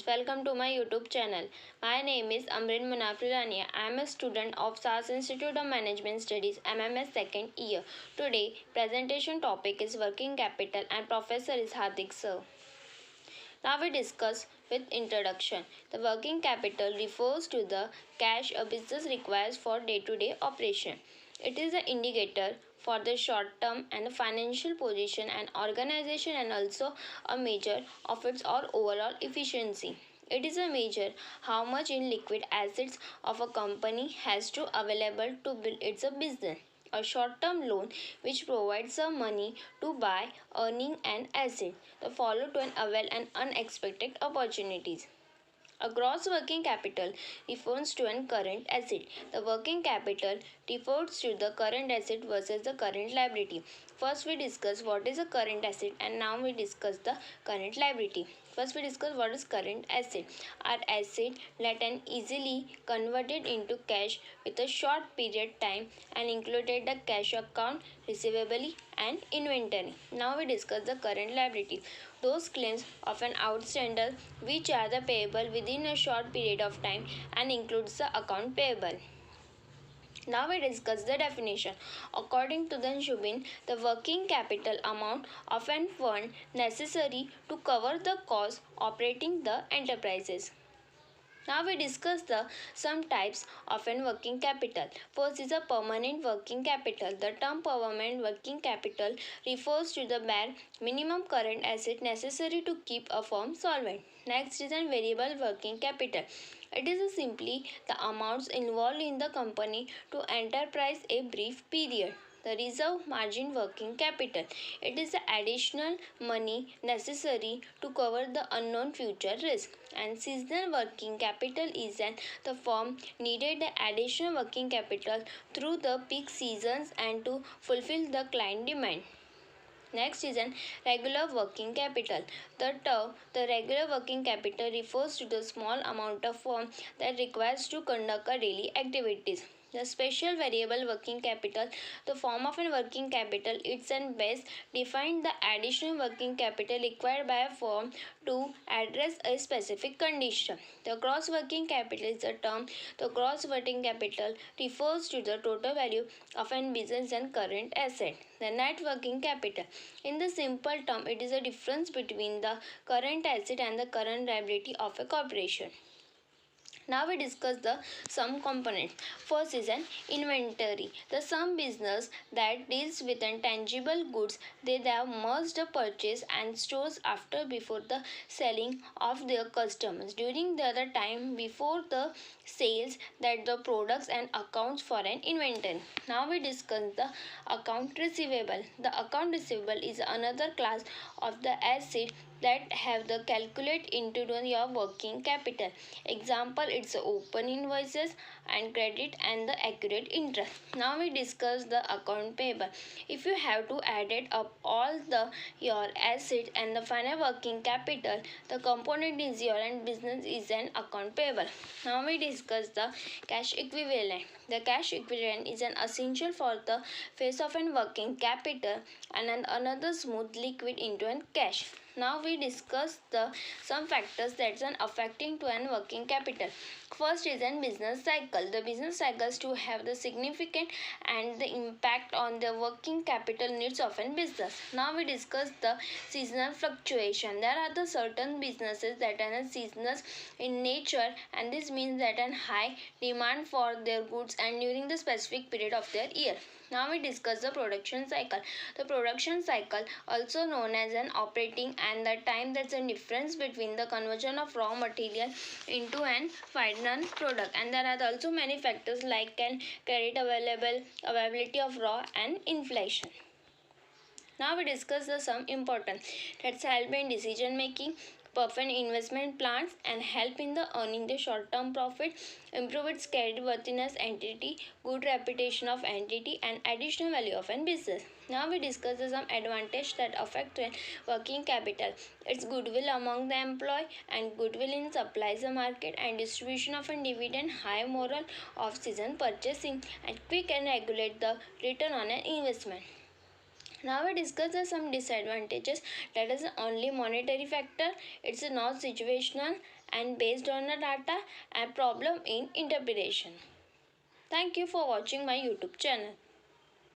welcome to my YouTube channel. My name is Amrin Munafirani. I am a student of SAS Institute of Management Studies MMS second year. Today presentation topic is working capital and professor is Hardik sir. Now we discuss with introduction. The working capital refers to the cash a business requires for day-to-day operation. It is an indicator for the short term and the financial position and organization and also a measure of its overall efficiency. It is a measure how much in liquid assets of a company has to available to build its a business. A short-term loan which provides some money to buy earning an asset, the follow to an avail and unexpected opportunities. A gross working capital refers to an current asset. The working capital refers to the current asset versus the current liability. First we discuss what is a current asset and now we discuss the current liability. First we discuss what is current asset. Our asset that can easily converted into cash with a short period time and included the cash account, receivable and inventory. Now we discuss the current liability. Those claims of an outstander which are the payable within a short period of time and includes the account payable. Now we discuss the definition. According to the Shubin, the working capital amount of an fund necessary to cover the cost operating the enterprises. Now we discuss the some types of an working capital. First is a permanent working capital. The term permanent working capital refers to the bare minimum current asset necessary to keep a firm solvent. Next is a variable working capital. It is simply the amounts involved in the company to enterprise a brief period. The reserve margin working capital. It is the additional money necessary to cover the unknown future risk. And seasonal working capital is the firm needed the additional working capital through the peak seasons and to fulfill the client demand. Next is an regular working capital. The regular working capital refers to the small amount of firm that requires to conduct a daily activities. The special variable working capital, the form of a working capital, it's and best define the additional working capital required by a firm to address a specific condition. The gross working capital is the term. The gross working capital refers to the total value of an business and current asset. The net working capital. In the simple term, it is a difference between the current asset and the current liability of a corporation. Now we discuss the sum component. First is an inventory. The sum business that deals with intangible goods they have must purchase and stores after before the selling of their customers during the other time before the sales that the products and accounts for an inventory. Now we discuss the account receivable. The account receivable is another class of the asset that have the calculate into your working capital. Example, it's open invoices and credit and the accurate interest. Now we discuss the account payable. If you have to add it up all the your asset and the final working capital, the component is your and business is an account payable. Now we discuss the cash equivalent. The cash equivalent is an essential for the face of an working capital and another smooth liquid into an cash. Now we discuss the some factors that are affecting to an working capital. First is an business cycle. The business cycles to have the significant and the impact on the working capital needs of a business. Now we discuss the seasonal fluctuation. There are the certain businesses that are seasonal in nature and this means that an high demand for their goods and during the specific period of their year. Now we discuss the production cycle. The production cycle, also known as an operating and the time that's a difference between the conversion of raw material into an final product. And there are also many factors like can credit availability of raw and inflation. Now we discuss the some important that's help in decision making, perfect investment plans and help in the earning the short-term profit, improve its creditworthiness entity, good reputation of entity and additional value of an business. Now we discuss some advantage that affect working capital. It's goodwill among the employee and goodwill in supplies the market and distribution of a dividend, high moral of season purchasing and quick and regulate the return on an investment. Now we discuss some disadvantages. That is only monetary factor. It's not situational and based on the data and problem in interpretation. Thank you for watching my YouTube channel.